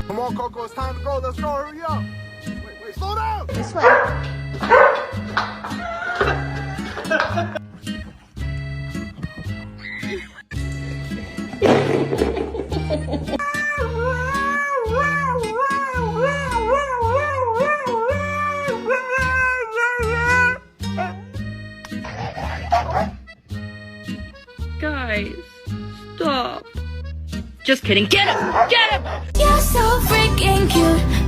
Come on, Coco, it's time to go. Let's go. Hurry up. Wait, slow down. This way. Guys, stop. Just kidding. Get him! Get him! You're so freaking cute.